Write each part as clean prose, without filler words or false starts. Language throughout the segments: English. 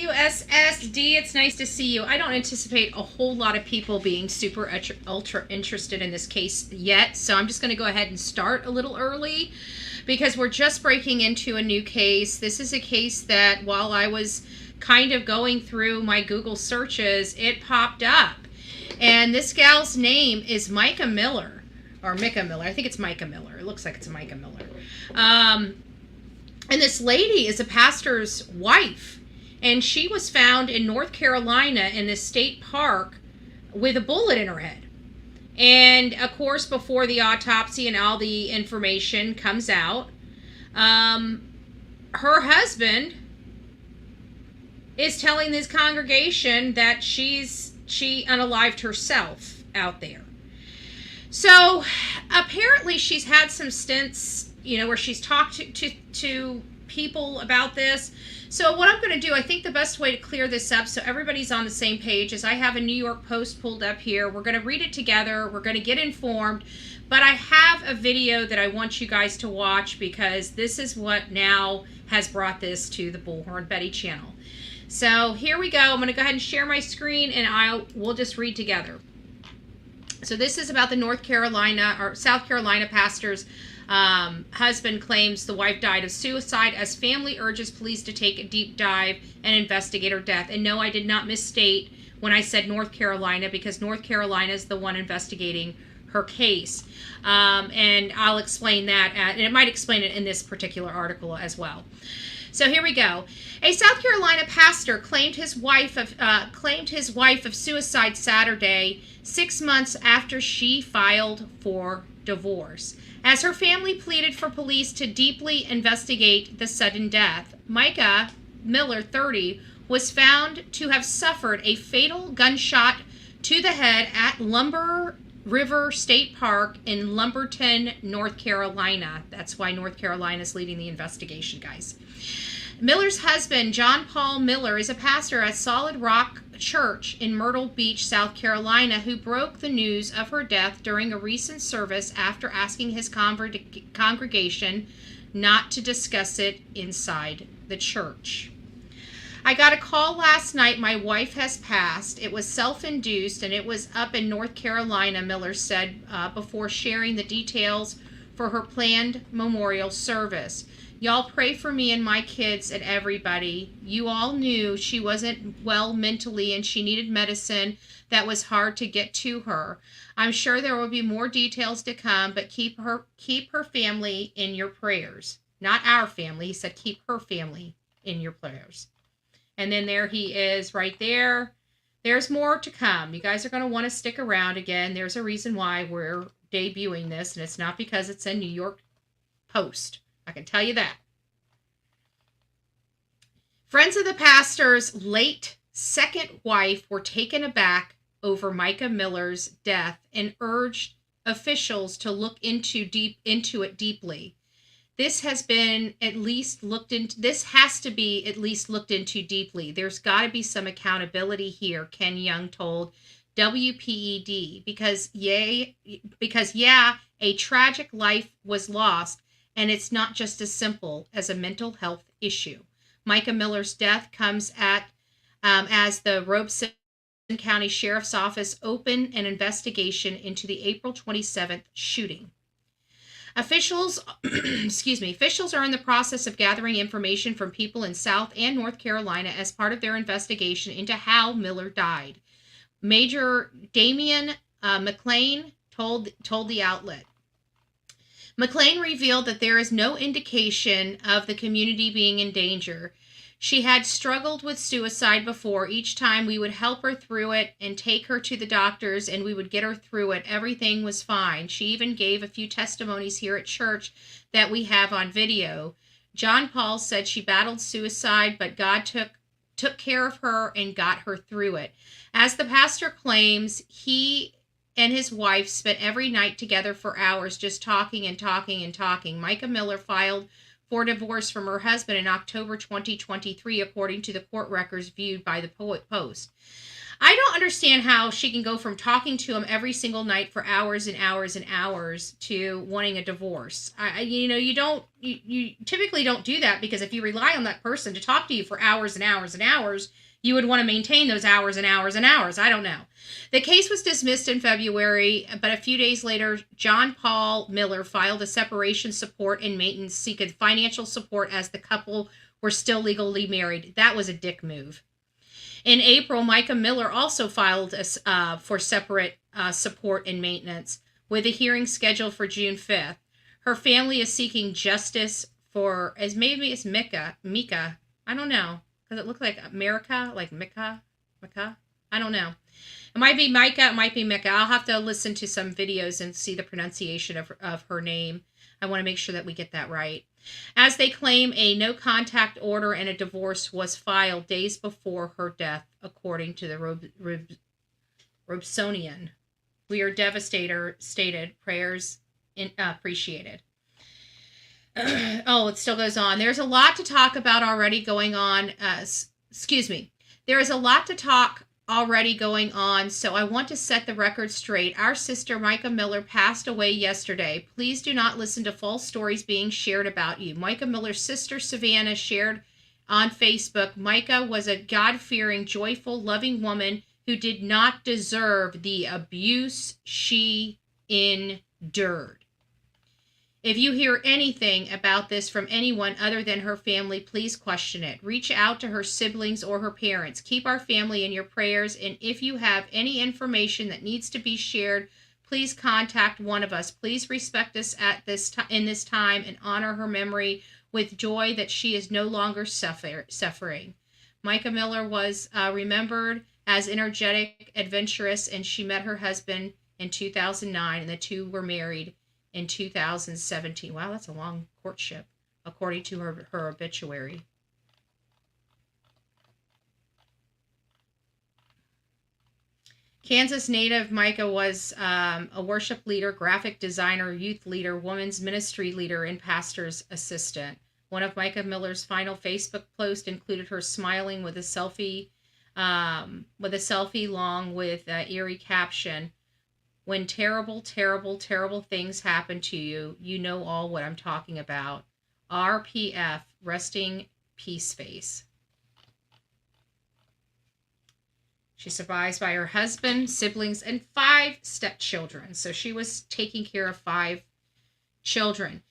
WSSD, it's nice to see you. I don't anticipate a whole lot of people being super ultra interested in this case yet, so I'm just going to go ahead and start a little early because we're just breaking into a new case. This is a case that while I was kind of going through my Google searches, it popped up. And this gal's name is Mica Miller, or Mica Miller. I think it's Mica Miller. It looks like it's Mica Miller. And this lady is a pastor's wife, and she was found in North Carolina in this state park with a bullet in her head. And of course, before the autopsy and all the information comes out, her husband is telling this congregation that she unalived herself out there. So apparently she's had some stints, where she's talked to people about this. So what I'm going to do, I think the best way to clear this up so everybody's on the same page is I have a New York Post pulled up here. We're going to read it together. We're going to get informed. But I have a video that I want you guys to watch because this is what now has brought this to the Bullhorn Betty channel. So here we go. I'm going to go ahead and share my screen and we'll just read together. So this is about the South Carolina pastor's husband claims the wife died of suicide as family urges police to take a deep dive and investigate her death. And no, I did not misstate when I said North Carolina because North Carolina is the one investigating her case. And I'll explain that, and it might explain it in this particular article as well. So here we go. A South Carolina pastor claimed his wife of suicide Saturday, 6 months after she filed for divorce. As her family pleaded for police to deeply investigate the sudden death, Mica Miller, 30, was found to have suffered a fatal gunshot to the head at Lumber River State Park in Lumberton, North Carolina. That's why North Carolina is leading the investigation, guys. Miller's husband, John Paul Miller, is a pastor at Solid Rock Church in Myrtle Beach, South Carolina, who broke the news of her death during a recent service after asking his congregation not to discuss it inside the church. I got a call last night. My wife has passed. It was self-induced, and it was up in North Carolina, Miller said before sharing the details for her planned memorial service. Y'all pray for me and my kids and everybody. You all knew she wasn't well mentally and she needed medicine that was hard to get to her. I'm sure there will be more details to come, but keep her family in your prayers. Not our family. He said keep her family in your prayers. And then there he is right there. There's more to come. You guys are going to want to stick around again. There's a reason why we're debuting this, and it's not because it's a New York Post. I can tell you that. Friends of the pastor's late second wife were taken aback over Mica Miller's death and urged officials to look into it deeply. This has to be at least looked into deeply. There's got to be some accountability here, Kenn Young told WPED, because a tragic life was lost, and it's not just as simple as a mental health issue. Mica Miller's death comes as the Robeson County Sheriff's Office opened an investigation into the April 27th shooting. Officials are in the process of gathering information from people in South and North Carolina as part of their investigation into how Miller died. Major Damian McLean told the outlet. McLean revealed that there is no indication of the community being in danger. She had struggled with suicide before. Each time we would help her through it and take her to the doctors, and we would get her through it. Everything was fine. She even gave a few testimonies here at church that we have on video. John Paul said she battled suicide, but God took care of her and got her through it. As the pastor claims, he and his wife spent every night together for hours just talking and talking and talking. Mica Miller filed for divorce from her husband in October 2023, according to the court records viewed by the Post. I don't understand how she can go from talking to him every single night for hours and hours and hours to wanting a divorce. You typically don't do that, because if you rely on that person to talk to you for hours and hours and hours, you would want to maintain those hours and hours and hours. I don't know. The case was dismissed in February, but a few days later, John Paul Miller filed a separation support and maintenance seeking financial support as the couple were still legally married. That was a dick move. In April, Mica Miller also filed for separate support and maintenance, with a hearing scheduled for June 5th. Her family is seeking justice for, maybe it's Mica, I don't know, because it looked like America, like Mica, I don't know. It might be Mica, it might be Mica. I'll have to listen to some videos and see the pronunciation of her name. I want to make sure that we get that right. As they claim, a no-contact order and a divorce was filed days before her death, according to the Robsonian. We are devastated. Prayers appreciated. Oh, it still goes on. There's a lot to talk about already going on. There is a lot to talk already going on, so I want to set the record straight. Our sister Mica Miller passed away yesterday. Please do not listen to false stories being shared about you. Mica Miller's sister Savannah shared on Facebook, Mica was a God-fearing, joyful, loving woman who did not deserve the abuse she endured. If you hear anything about this from anyone other than her family, please question it. Reach out to her siblings or her parents. Keep our family in your prayers, and if you have any information that needs to be shared, please contact one of us. Please respect us in this time and honor her memory with joy that she is no longer suffering. Mica Miller was remembered as energetic, adventurous, and she met her husband in 2009, and the two were married in 2017. Wow, that's a long courtship, according to her obituary. Kansas native Mica was a worship leader, graphic designer, youth leader, women's ministry leader, and pastor's assistant. One of Mica Miller's final Facebook posts included her smiling with a selfie along with an eerie caption, "When terrible, terrible, terrible things happen to you, you know all what I'm talking about. RPF, resting peace face." She's survived by her husband, siblings, and 5 stepchildren. So she was taking care of 5 children.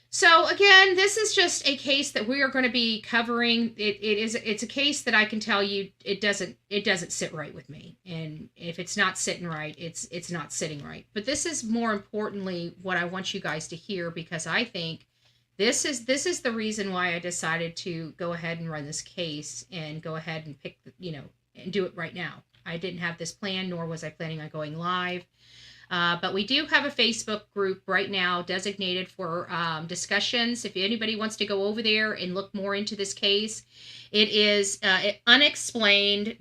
So again, this is just a case that we are going to be covering. It's a case that I can tell you it doesn't sit right with me. And if it's not sitting right, it's not sitting right. But this is more importantly what I want you guys to hear, because I think this is the reason why I decided to go ahead and run this case and go ahead and pick and do it right now. I didn't have this plan, nor was I planning on going live. But we do have a Facebook group right now designated for discussions. If anybody wants to go over there and look more into this case, it is Unexplained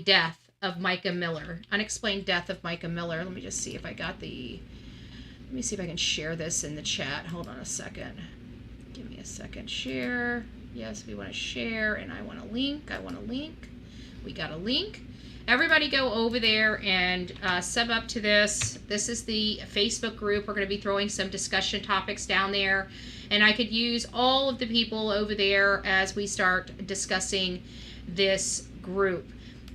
Death of Mica Miller. Unexplained Death of Mica Miller. Let me just see if I got let me see if I can share this in the chat. Hold on a second. Give me a second. Share. Yes, we want to share, and I want a link. We got a link. Everybody go over there and sub up to this. This is the Facebook group. We're going to be throwing some discussion topics down there. And I could use all of the people over there as we start discussing this group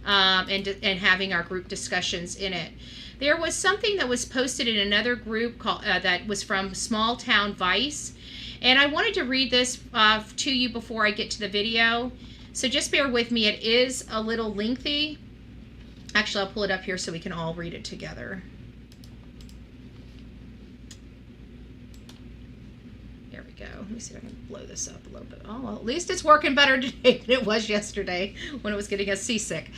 and having our group discussions in it. There was something that was posted in another group called that was from Small Town Vice. And I wanted to read this to you before I get to the video. So just bear with me. It is a little lengthy. Actually, I'll pull it up here so we can all read it together. There we go. Let me see if I can blow this up a little bit. Oh, well, at least it's working better today than it was yesterday when it was getting us seasick.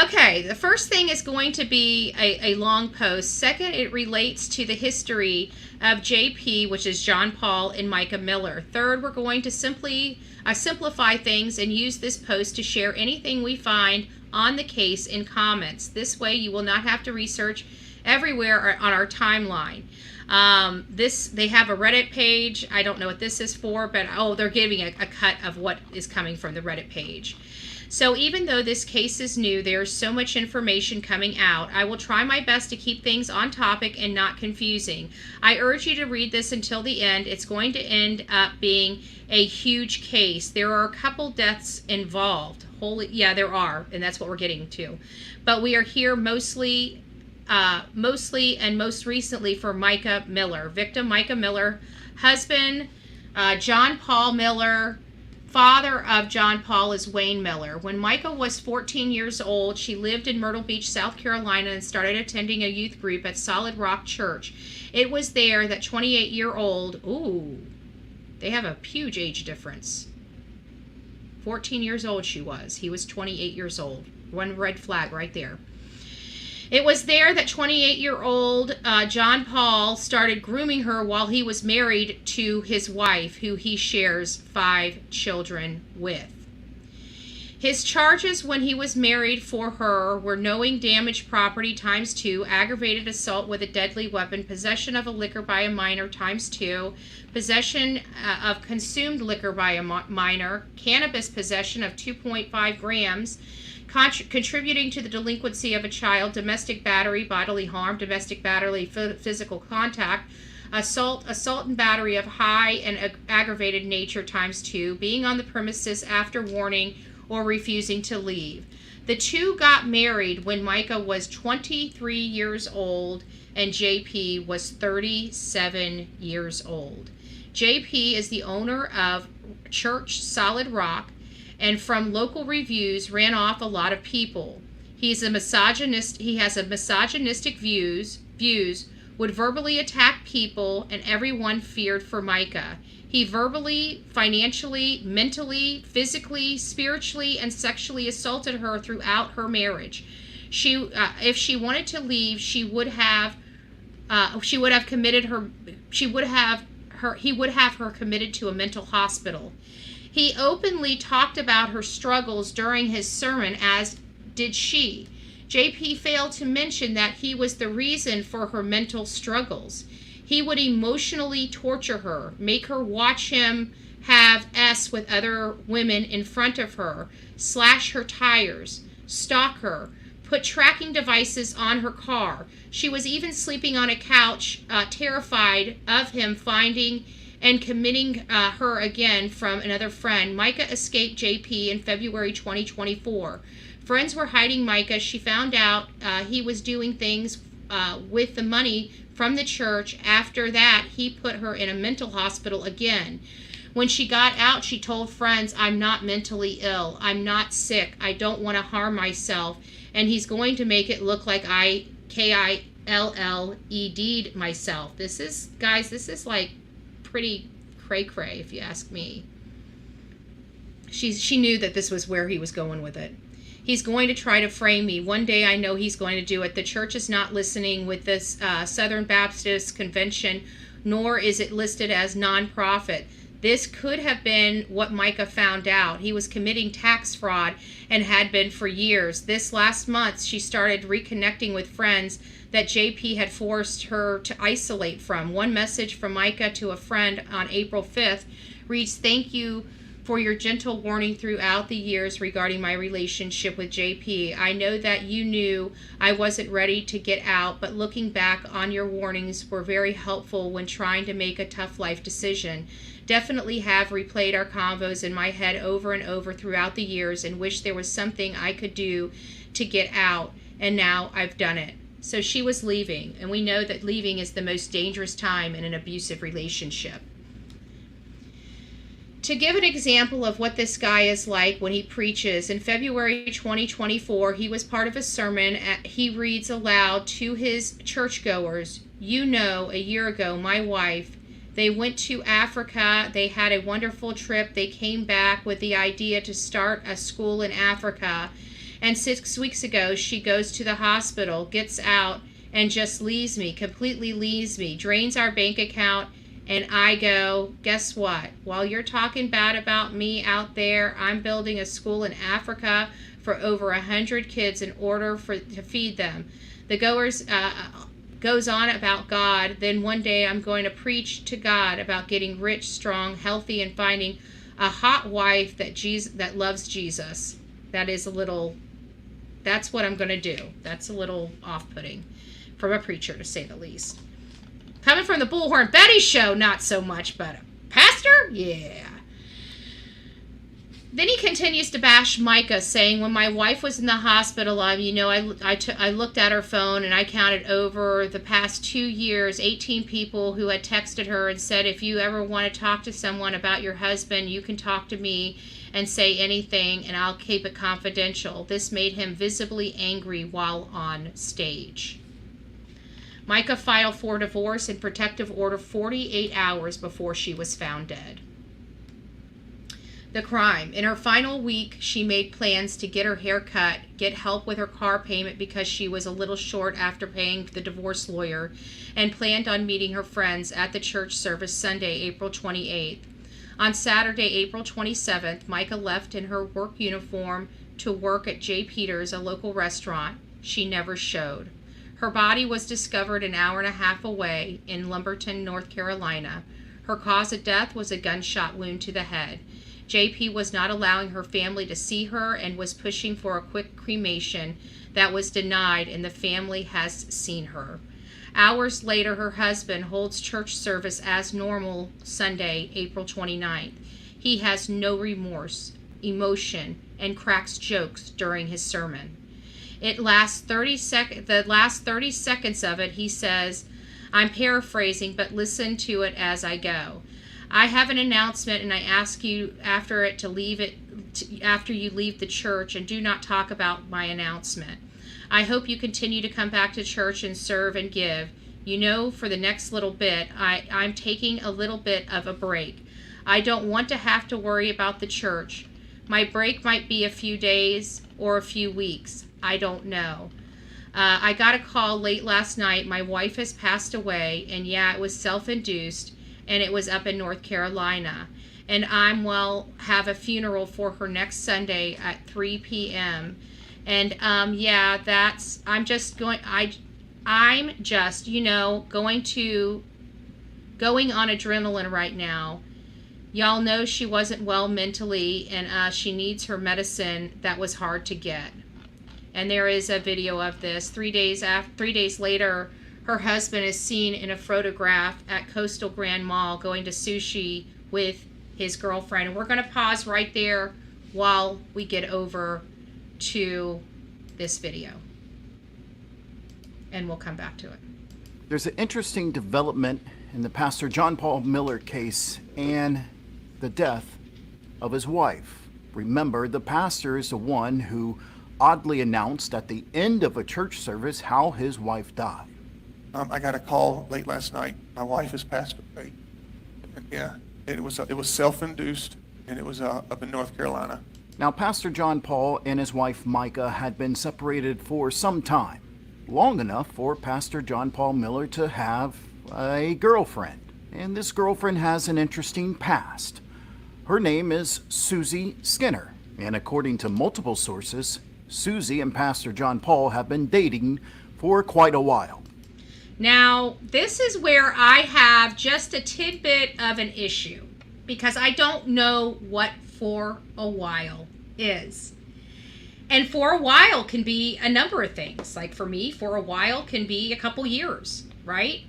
Okay, the first thing is going to be a long post. Second, it relates to the history of JP, which is John Paul and Mica Miller. Third, we're going to simply simplify things and use this post to share anything we find on the case in comments. This way you will not have to research everywhere on our timeline. They have a Reddit page. I don't know what this is for, but they're giving a cut of what is coming from the Reddit page. So even though this case is new, there's so much information coming out. I will try my best to keep things on topic and not confusing. I urge you to read this until the end. It's going to end up being a huge case. There are a couple deaths involved. Yeah, there are, and that's what we're getting to. But we are here mostly and most recently for Mica Miller. Victim Mica Miller, husband John Paul Miller, father of John Paul is Wayne Miller. When Mica was 14 years old, she lived in Myrtle Beach, South Carolina, and started attending a youth group at Solid Rock Church. It was there that 28-year-old, they have a huge age difference. 14 years old she was. He was 28 years old. One red flag right there. It was there that 28-year-old John Paul started grooming her while he was married to his wife, who he shares 5 children with. His charges when he was married for her were knowing damaged property ×2, aggravated assault with a deadly weapon, possession of a liquor by a minor ×2, possession of consumed liquor by a minor, cannabis possession of 2.5 grams, contributing to the delinquency of a child, domestic battery, bodily harm, domestic battery, physical contact, assault and battery of high and aggravated nature ×2, being on the premises after warning or refusing to leave. The two got married when Mica was 23 years old and JP was 37 years old. JP is the owner of Church Solid Rock, and from local reviews ran off a lot of people. He's a misogynist. He has a misogynistic views, would verbally attack people, and everyone feared for Mica. He verbally, financially, mentally, physically, spiritually, and sexually assaulted her throughout her marriage. If she wanted to leave, he would have her committed to a mental hospital. He openly talked about her struggles during his sermon, as did she. JP failed to mention that he was the reason for her mental struggles. He would emotionally torture her, make her watch him have sex with other women in front of her, slash her tires, stalk her, put tracking devices on her car. She was even sleeping on a couch, terrified of him finding and committing her again from another friend. Mica escaped JP in February 2024. Friends were hiding Mica. She found out he was doing things with the money from the church. After that, he put her in a mental hospital again. When she got out, she told friends, "I'm not mentally ill. I'm not sick. I don't want to harm myself. And he's going to make it look like I KILLED'd myself." This is like pretty cray-cray, if you ask me. She knew that this was where he was going with it. He's going to try to frame me. One day I know he's going to do it. The church is not listening with this Southern Baptist Convention, nor is it listed as nonprofit. This could have been what Mica found out. He was committing tax fraud and had been for years. This last month, she started reconnecting with friends that JP had forced her to isolate from. One message from Mica to a friend on April 5th reads, "Thank you for your gentle warning throughout the years regarding my relationship with JP. I know that you knew I wasn't ready to get out, but looking back on your warnings were very helpful when trying to make a tough life decision. Definitely have replayed our convos in my head over and over throughout the years and wish there was something I could do to get out, and now I've done it." So she was leaving, and we know that leaving is the most dangerous time in an abusive relationship. To give an example of what this guy is like when he preaches, in February 2024, he was part of a sermon. He reads aloud to his churchgoers, "You know, a year ago, my wife, they went to Africa. They had a wonderful trip. They came back with the idea to start a school in Africa. And 6 weeks ago, she goes to the hospital, gets out, and just leaves me, completely leaves me, drains our bank account. And I go, guess what? While you're talking bad about me out there, I'm building a school in Africa for over 100 kids in order to feed them." The goers goes on about God. "Then one day I'm going to preach to God about getting rich, strong, healthy, and finding a hot wife that loves Jesus." That is a little, that's what I'm going to do. That's a little off-putting from a preacher, to say the least. Coming from the Bullhorn Betty show, not so much, but a pastor? Yeah. Then he continues to bash Mica, saying, when my wife was in the hospital, I looked at her phone and I counted over the past 2 years, 18 people who had texted her and said, if you ever want to talk to someone about your husband, you can talk to me and say anything and I'll keep it confidential. This made him visibly angry while on stage. Mica filed for divorce and protective order 48 hours before she was found dead. The crime. In her final week, she made plans to get her hair cut, get help with her car payment because she was a little short after paying the divorce lawyer, and planned on meeting her friends at the church service Sunday, April 28th. On Saturday, April 27th, Mica left in her work uniform to work at J. Peter's, a local restaurant. She never showed. Her body was discovered an hour and a half away in Lumberton, North Carolina. Her cause of death was a gunshot wound to the head. JP was not allowing her family to see her and was pushing for a quick cremation that was denied, and the family has seen her. Hours later, her husband holds church service as normal Sunday, April 29th. He has no remorse, emotion, and cracks jokes during his sermon. The last 30 seconds of it, he says, I'm paraphrasing, but listen to it as I go. I have an announcement, and I ask you after you leave the church, and do not talk about my announcement. I hope you continue to come back to church and serve and give. You know, for the next little bit, I'm taking a little bit of a break. I don't want to have to worry about the church. My break might be a few days or a few weeks. I don't know. I got a call late last night. My wife has passed away, and yeah, it was self-induced, and it was up in North Carolina. And have a funeral for her next Sunday at 3 p.m. And I'm just, going on adrenaline right now. Y'all know she wasn't well mentally, and she needs her medicine that was hard to get. And there is a video of this. 3 days later, her husband is seen in a photograph at Coastal Grand Mall going to sushi with his girlfriend. And we're going to pause right there while we get over to this video. And we'll come back to it. There's an interesting development in the Pastor John Paul Miller case and the death of his wife. Remember, the pastor is the one who oddly announced at the end of a church service how his wife died. I got a call late last night. My wife has passed away. Yeah, it was self-induced, and it was up in North Carolina. Now, Pastor John Paul and his wife Mica had been separated for some time, long enough for Pastor John Paul Miller to have a girlfriend. And this girlfriend has an interesting past. Her name is Susie Skinner, and according to multiple sources, Susie and Pastor John Paul have been dating for quite a while. Now, this is where I have just a tidbit of an issue, because I don't know what for a while is. And for a while can be a number of things. Like for me, for a while can be a couple years, right?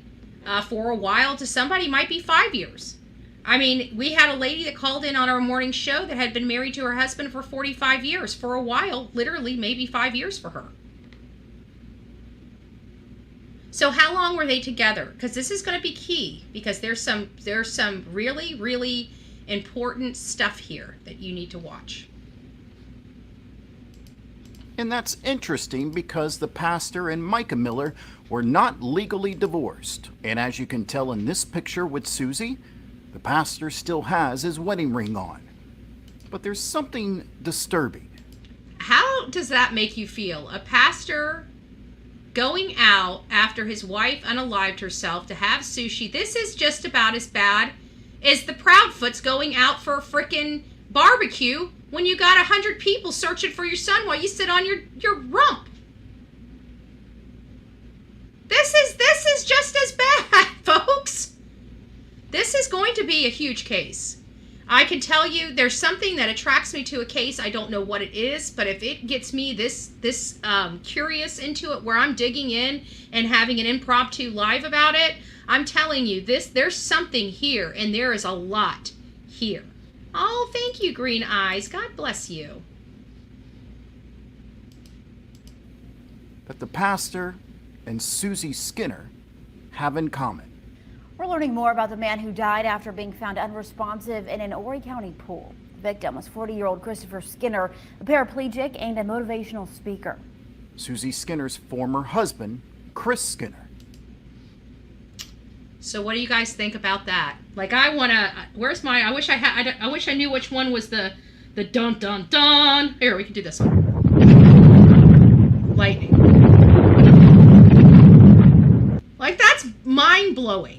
For a while to somebody might be 5 years. I mean, we had a lady that called in on our morning show that had been married to her husband for 45 years. For a while, literally maybe 5 years for her. So how long were they together? Because this is going to be key, because there's some really, really important stuff here that you need to watch. And that's interesting because the pastor and Mica Miller were not legally divorced. And as you can tell in this picture with Susie, the pastor still has his wedding ring on. But there's something disturbing. How does that make you feel? A pastor going out after his wife unalived herself to have sushi. This is just about as bad as the Proudfoots going out for a frickin' barbecue when you got 100 people searching for your son while you sit on your rump. This is just as bad, folks. This is going to be a huge case. I can tell you there's something that attracts me to a case. I don't know what it is, but if it gets me this curious into it, where I'm digging in and having an impromptu live about it, I'm telling you, there's something here, and there is a lot here. Oh, thank you, Green Eyes. God bless you. That the pastor and Susie Skinner have in common. We're learning more about the man who died after being found unresponsive in an Horry County pool. The victim was 40-year-old Christopher Skinner, a paraplegic and a motivational speaker. Susie Skinner's former husband, Chris Skinner. So what do you guys think about that? Like, I wish I knew which one was the dun dun dun. Here, we can do this one. Lightning. Like, that's mind-blowing.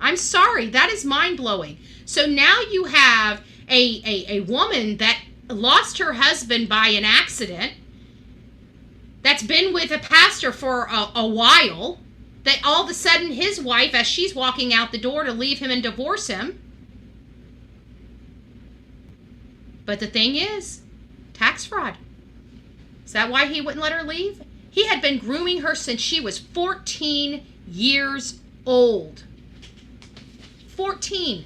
I'm sorry, that is mind-blowing. So now you have a woman that lost her husband by an accident, that's been with a pastor for a while, that all of a sudden his wife, as she's walking out the door to leave him and divorce him. But the thing is, tax fraud. Is that why he wouldn't let her leave? He had been grooming her since she was 14 years old. 14.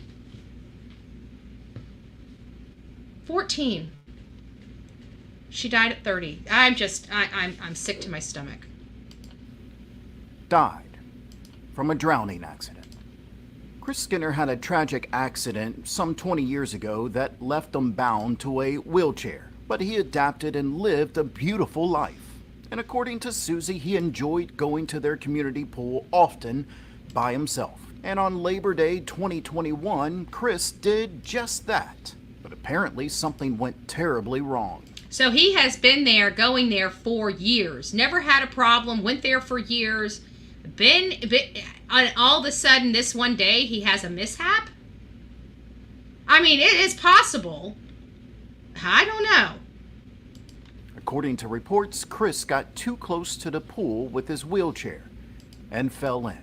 She died at 30. I'm sick to my stomach. Died from a drowning accident. Chris Skinner had a tragic accident some 20 years ago that left him bound to a wheelchair, but he adapted and lived a beautiful life. And according to Susie, he enjoyed going to their community pool often by himself. And on Labor Day 2021, Chris did just that. But apparently something went terribly wrong. So he has been there, going there for years. Never had a problem, went there for years. All of a sudden, this one day, he has a mishap? I mean, it is possible. I don't know. According to reports, Chris got too close to the pool with his wheelchair and fell in,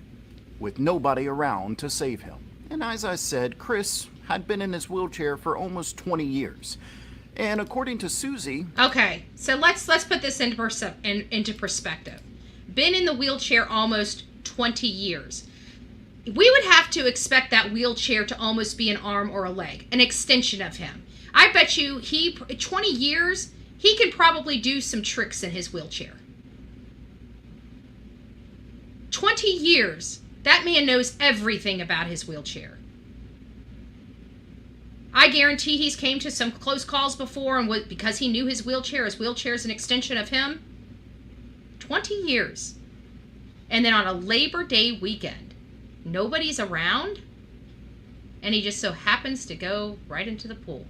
with nobody around to save him. And as I said, Chris had been in his wheelchair for almost 20 years. And according to Susie... Okay, so let's put this into perspective. Been in the wheelchair almost 20 years. We would have to expect that wheelchair to almost be an arm or a leg, an extension of him. I bet you 20 years, he can probably do some tricks in his wheelchair. 20 years, that man knows everything about his wheelchair. I guarantee he's came to some close calls before, and because he knew his wheelchair is an extension of him. 20 years. And then on a Labor Day weekend, nobody's around, and he just so happens to go right into the pool.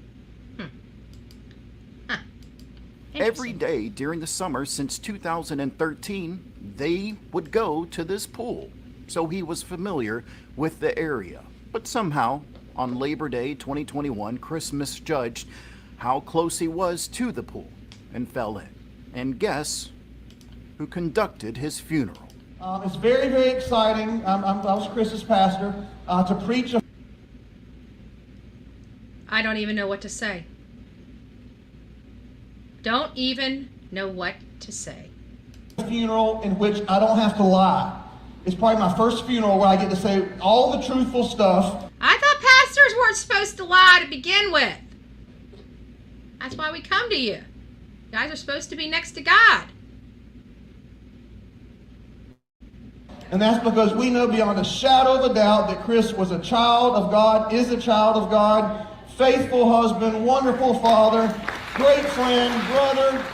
Every day during the summer since 2013, they would go to this pool, so he was familiar with the area. But somehow, on Labor Day 2021, Chris misjudged how close he was to the pool and fell in. And guess who conducted his funeral? It's very, very exciting. I was Chris's pastor to preach. I don't even know what to say. Don't even know what to say. Funeral in which I don't have to lie. It's probably my first funeral where I get to say all the truthful stuff. I thought pastors weren't supposed to lie to begin with. That's why we come to you. You guys are supposed to be next to God. And that's because we know beyond a shadow of a doubt that Chris was a child of God, is a child of God, faithful husband, wonderful father, great friend, brother.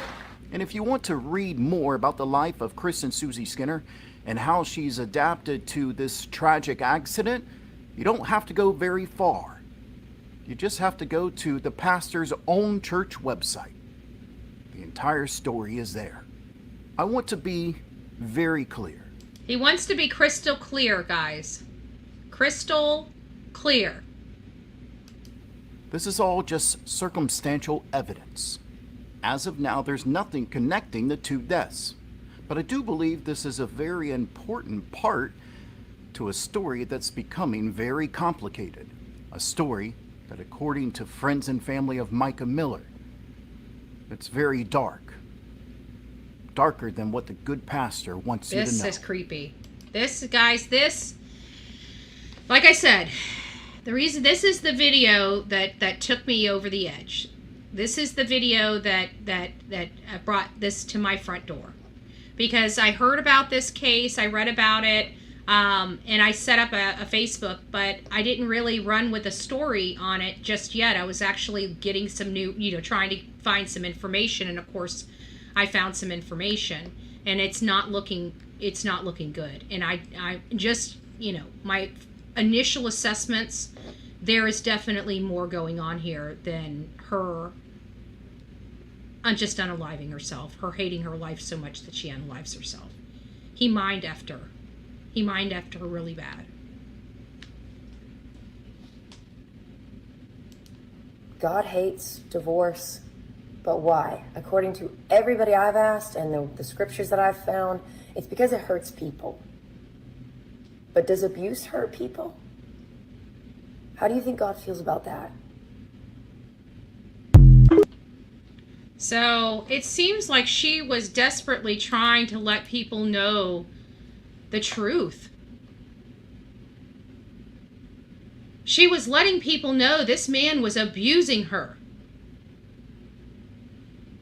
And if you want to read more about the life of Chris and Susie Skinner and how she's adapted to this tragic accident, you don't have to go very far. You just have to go to the pastor's own church website. The entire story is there. I want to be very clear. He wants to be crystal clear, guys. Crystal clear. This is all just circumstantial evidence. As of now, there's nothing connecting the two deaths. But I do believe this is a very important part to a story that's becoming very complicated. A story that according to friends and family of Mica Miller, it's very dark. Darker than what the good pastor wants you to know. This is creepy. This, guys, like I said, the reason this is the video that took me over the edge. This is the video that brought this to my front door. Because I heard about this case, I read about it, and I set up a Facebook, but I didn't really run with a story on it just yet. I was actually getting some new, trying to find some information, and of course, I found some information, and it's not looking good. And I just, my initial assessments, there is definitely more going on here than her just unaliving herself, her hating her life so much that she unalives herself. He mind effed her. He mind effed her really bad. God hates divorce, but why? According to everybody I've asked and the scriptures that I've found, it's because it hurts people. But does abuse hurt people? How do you think God feels about that? So it seems like she was desperately trying to let people know the truth. She was letting people know this man was abusing her.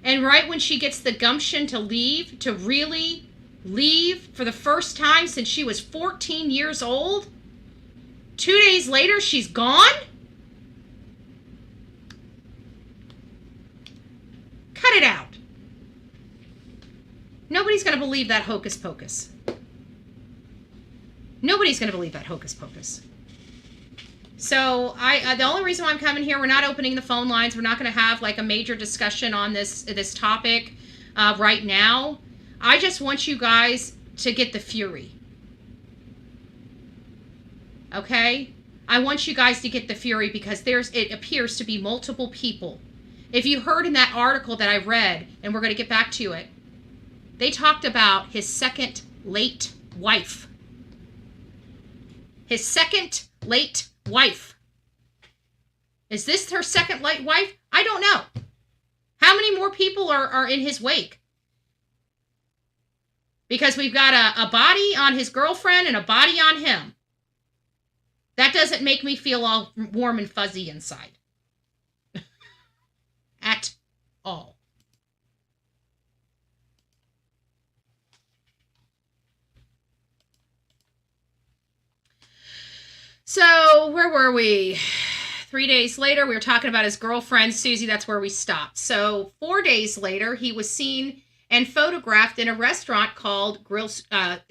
And right when she gets the gumption to leave, to really leave for the first time since she was 14 years old, 2 days later, she's gone? Cut it out. Nobody's going to believe that hocus pocus. Nobody's going to believe that hocus pocus. So the only reason why I'm coming here, we're not opening the phone lines. We're not going to have like a major discussion on this topic right now. I just want you guys to get the fury. Okay? I want you guys to get the fury because it appears to be multiple people. If you heard in that article that I read, and we're going to get back to it, they talked about his second late wife. His second late wife. Is this her second late wife? I don't know. How many more people are in his wake? Because we've got a body on his girlfriend and a body on him. That doesn't make me feel all warm and fuzzy inside. At all. So, where were we? 3 days later, we were talking about his girlfriend, Susie. That's where we stopped. So, 4 days later, he was seen and photographed in a restaurant called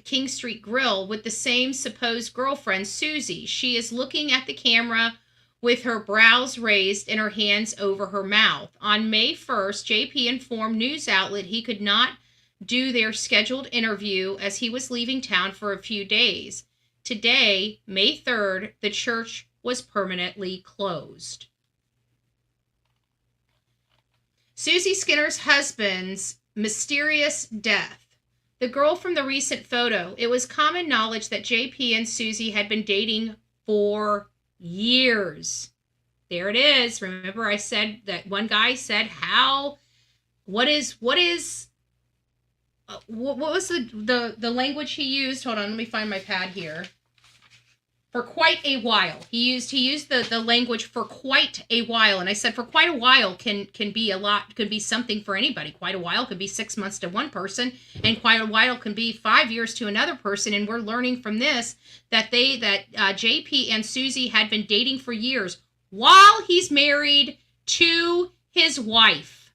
King Street Grill with the same supposed girlfriend, Susie. She is looking at the camera with her brows raised and her hands over her mouth. On May 1st, JP informed news outlet he could not do their scheduled interview as he was leaving town for a few days. Today, May 3rd, the church was permanently closed. Susie Skinner's husband's mysterious death. The girl from the recent photo. It was common knowledge that JP and Susie had been dating for years. There it is. Remember I said that one guy said what was the language he used? Hold on, let me find my pad here. For quite a while. He used the language for quite a while. And I said for quite a while can be a lot, could be something for anybody. Quite a while could be 6 months to one person, and quite a while can be 5 years to another person. And we're learning from this that JP and Susie had been dating for years while he's married to his wife.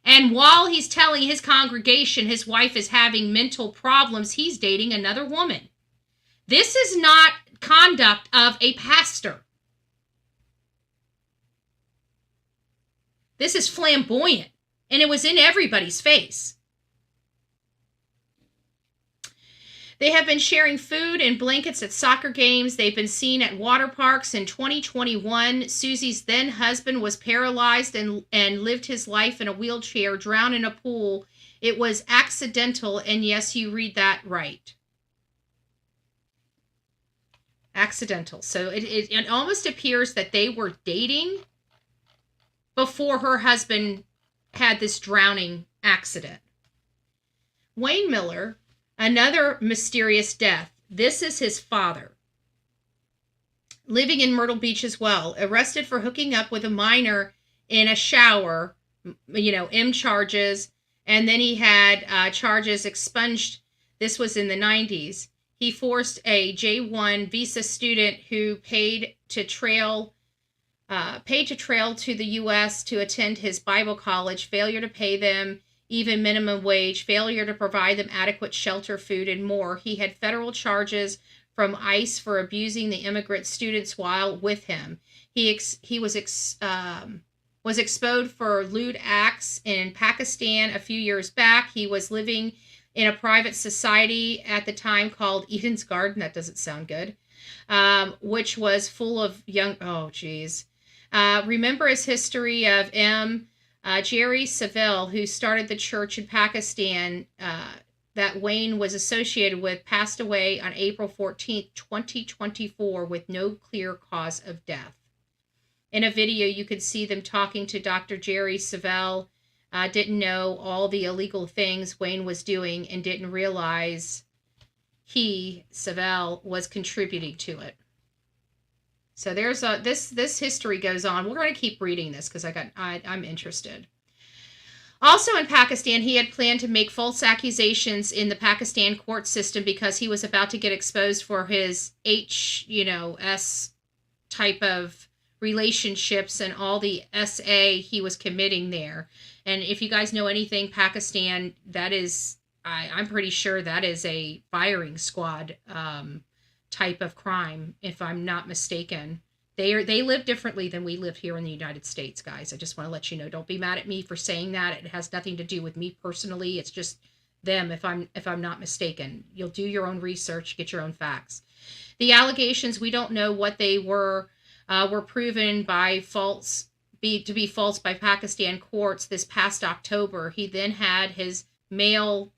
And while he's telling his congregation his wife is having mental problems, he's dating another woman. This is not conduct of a pastor. This is flamboyant, and it was in everybody's face. They have been sharing food and blankets at soccer games. They've been seen at water parks. In 2021, Susie's then husband was paralyzed and lived his life in a wheelchair, drowned in a pool. It was accidental, and yes, you read that right. Accidental. So it almost appears that they were dating before her husband had this drowning accident. Wayne Miller, another mysterious death. This is his father. Living in Myrtle Beach as well. Arrested for hooking up with a minor in a shower. M charges. And then he had charges expunged. This was in the 90s. He forced a J-1 visa student who paid to trail to the U.S. to attend his Bible college, failure to pay them even minimum wage, failure to provide them adequate shelter, food, and more. He had federal charges from ICE for abusing the immigrant students while with him. He was exposed for lewd acts in Pakistan a few years back. He was living in a private society at the time called Eden's Garden. That doesn't sound good. Which was full of young, remember his history of Jerry Savelle, who started the church in Pakistan that Wayne was associated with, passed away on April 14th, 2024 with no clear cause of death. In a video, you could see them talking to Dr. Jerry Savelle. Didn't know all the illegal things Wayne was doing and didn't realize Savelle, was contributing to it. So there's this history goes on. We're going to keep reading this because I'm interested. Also in Pakistan, he had planned to make false accusations in the Pakistan court system because he was about to get exposed for his S type of relationships and all the SA he was committing there. And if you guys know anything, Pakistan, that is, I'm pretty sure that is a firing squad type of crime, if I'm not mistaken. They live differently than we live here in the United States, guys. I just want to let you know. Don't be mad at me for saying that. It has nothing to do with me personally. It's just them, if I'm not mistaken. You'll do your own research, get your own facts. The allegations, we don't know what they were proven to be false by Pakistan courts this past October. He then had his male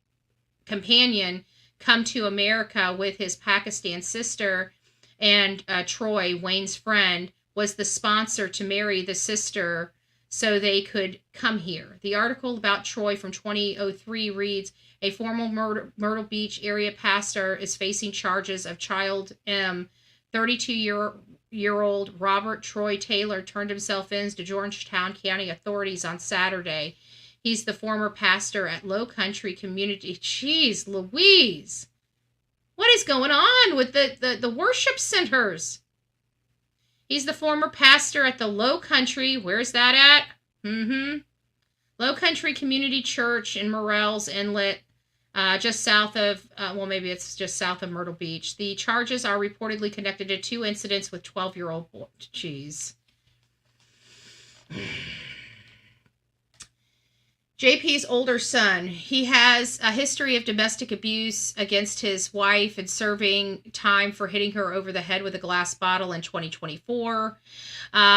companion come to America with his Pakistan sister, and Troy, Wayne's friend, was the sponsor to marry the sister so they could come here. The article about Troy from 2003 reads, a former Myrtle Beach area pastor is facing charges of child M. 32-year-old Robert Troy Taylor turned himself in to Georgetown County authorities on Saturday. He's the former pastor at Low Country Community. Jeez Louise. What is going on with the worship centers? He's the former pastor at the Low Country. Where's that at? Low Country Community Church in Morrell's Inlet, just south of, maybe it's just south of Myrtle Beach. The charges are reportedly connected to 2 incidents with 12-year-old boys. Jeez. JP's older son, he has a history of domestic abuse against his wife and serving time for hitting her over the head with a glass bottle in 2024.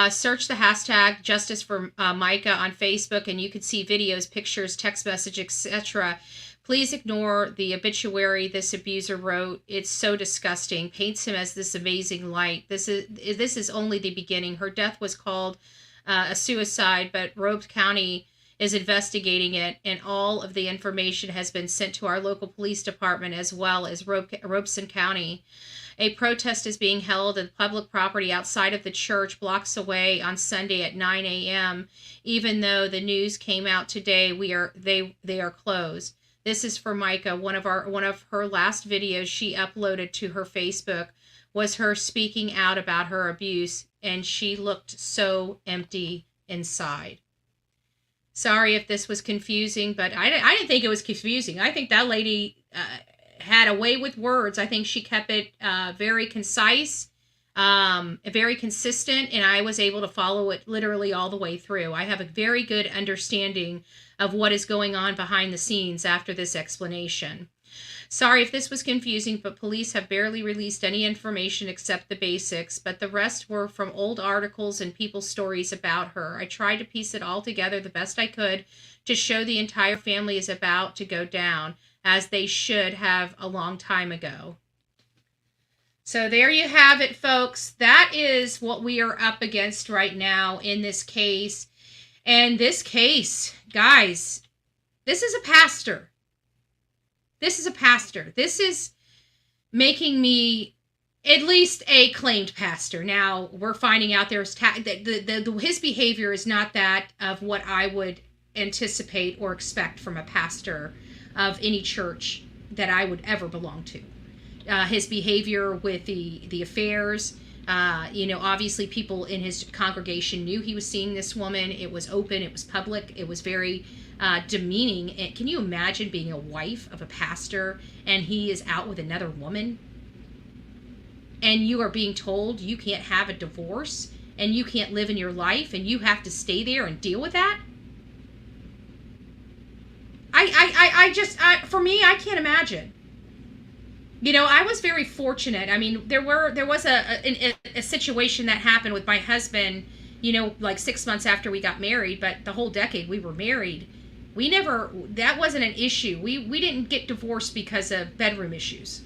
Search the hashtag Justice for Mica on Facebook and you can see videos, pictures, text message, etc. Please ignore the obituary this abuser wrote. It's so disgusting. Paints him as this amazing light. This is only the beginning. Her death was called a suicide, but Robe County is investigating it, and all of the information has been sent to our local police department as well as Robeson County. A protest is being held at public property outside of the church blocks away on Sunday at 9 a.m. Even though the news came out today, they are closed. This is for Mica. One of her last videos she uploaded to her Facebook was her speaking out about her abuse, and she looked so empty inside. Sorry if this was confusing, but I didn't think it was confusing. I think that lady had a way with words. I think she kept it very concise, very consistent, and I was able to follow it literally all the way through. I have a very good understanding of what is going on behind the scenes after this explanation. Sorry if this was confusing, but police have barely released any information except the basics, but the rest were from old articles and people's stories about her. I tried to piece it all together the best I could to show the entire family is about to go down, as they should have a long time ago. So there you have it, folks. That is what we are up against right now in this case. And this case, guys, this is a pastor. This is a pastor. This is making me at least a claimed pastor. Now, we're finding out there's his behavior is not that of what I would anticipate or expect from a pastor of any church that I would ever belong to. His behavior with the affairs, obviously people in his congregation knew he was seeing this woman. It was open, it was public, it was very demeaning. And can you imagine being a wife of a pastor and he is out with another woman? And you are being told you can't have a divorce and you can't live in your life and you have to stay there and deal with that? For me, I can't imagine. I was very fortunate. I mean, there was a situation that happened with my husband, like 6 months after we got married, but the whole decade we were married, that wasn't an issue. We didn't get divorced because of bedroom issues.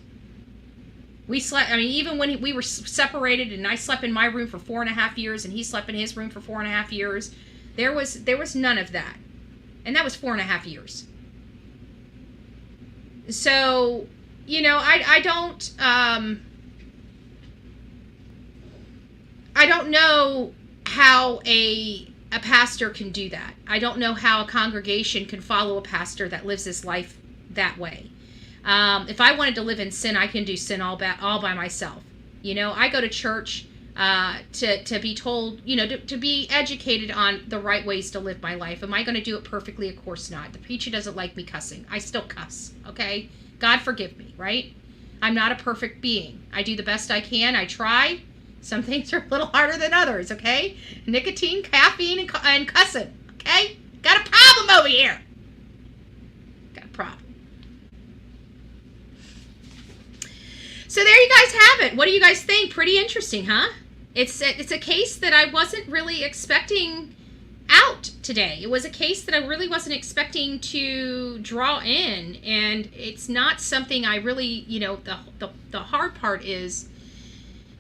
We slept, even when we were separated and I slept in my room for 4.5 years and he slept in his room for 4.5 years, there was none of that. And that was 4.5 years. So, I don't know how a pastor can do that. I don't know how a congregation can follow a pastor that lives his life that way. If I wanted to live in sin, I can do sin all by myself. I go to church to be told, to be educated on the right ways to live my life. Am I going to do it perfectly? Of course not. The preacher doesn't like me cussing. I still cuss, okay? God forgive me, right? I'm not a perfect being. I do the best I can. I try. Some things are a little harder than others, okay? Nicotine, caffeine, and cussing, okay? Got a problem over here. Got a problem. So there you guys have it. What do you guys think? Pretty interesting, huh? It's a case that I wasn't really expecting out today. It was a case that I really wasn't expecting to draw in, and it's not something I really, the hard part is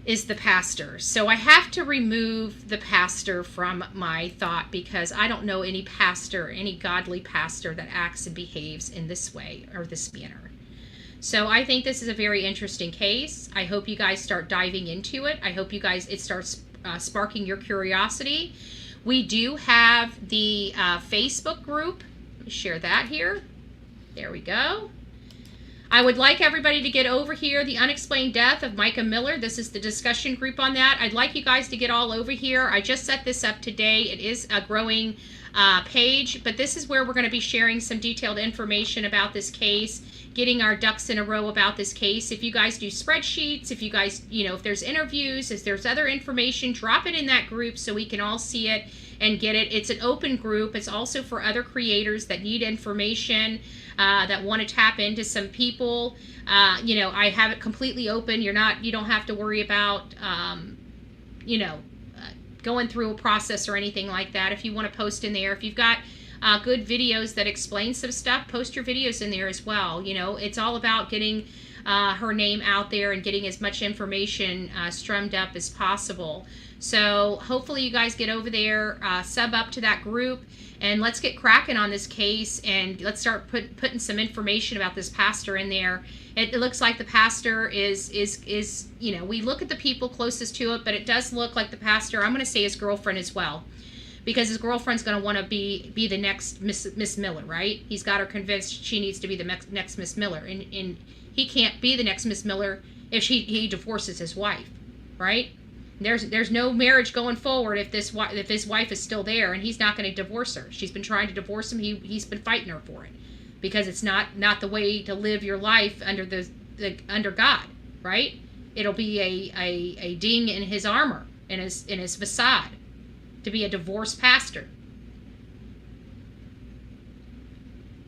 the pastor. So I have to remove the pastor from my thought because I don't know any pastor, any godly pastor that acts and behaves in this way or this manner. So I think this is a very interesting case. I hope you guys start diving into it. I hope it starts sparking your curiosity. We do have the Facebook group. Let me share that here. There we go. I would like everybody to get over here, the Unexplained Death of Mica Miller. This is the discussion group on that. I'd like you guys to get all over here. I just set this up today. It is a growing page, but this is where we're going to be sharing some detailed information about this case, getting our ducks in a row about this case. If you guys do spreadsheets, if you guys, if there's interviews, if there's other information, drop it in that group so we can all see it and get it. It's an open group. It's also for other creators that need information, that want to tap into some people. I have it completely open. You don't have to worry about, going through a process or anything like that. If you want to post in there, if you've got good videos that explain some stuff, post your videos in there as well. It's all about getting her name out there and getting as much information strummed up as possible. So hopefully you guys get over there, sub up to that group, and let's get cracking on this case, and let's start putting some information about this pastor in there. It looks like the pastor is we look at the people closest to it, but it does look like the pastor, I'm going to say his girlfriend as well, because his girlfriend's going to want to be the next Miss Miller, right? He's got her convinced she needs to be the next Miss Miller, and he can't be the next Miss Miller if he divorces his wife, right? There's no marriage going forward if his wife is still there, and he's not going to divorce her. She's been trying to divorce him. He's been fighting her for it because it's not the way to live your life under God, right? It'll be a ding in his armor, in his facade, to be a divorced pastor.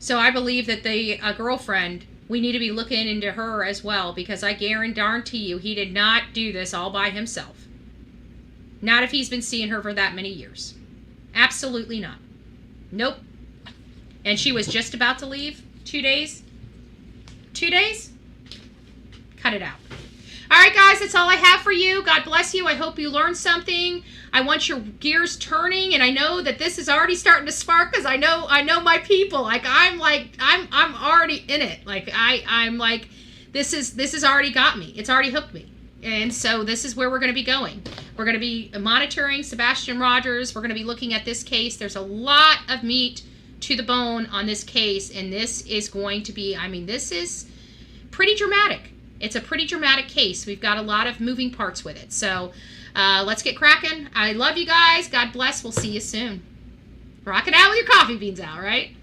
So I believe that the girlfriend, we need to be looking into her as well, because I guarantee you he did not do this all by himself. Not if he's been seeing her for that many years. Absolutely not. Nope. And she was just about to leave. 2 days? 2 days? Cut it out. All right, guys, that's all I have for you. God bless you. I hope you learned something. I want your gears turning, and I know that this is already starting to spark because I know my people. I'm already in it. I'm like, this has already got me. It's already hooked me. And so this is where we're going to be going. We're going to be monitoring Sebastian Rogers. We're going to be looking at this case. There's a lot of meat to the bone on this case, and this is going to be, this is pretty dramatic. It's a pretty dramatic case. We've got a lot of moving parts with it. So let's get cracking. I love you guys. God bless. We'll see you soon. Rock it out with your coffee beans out, right?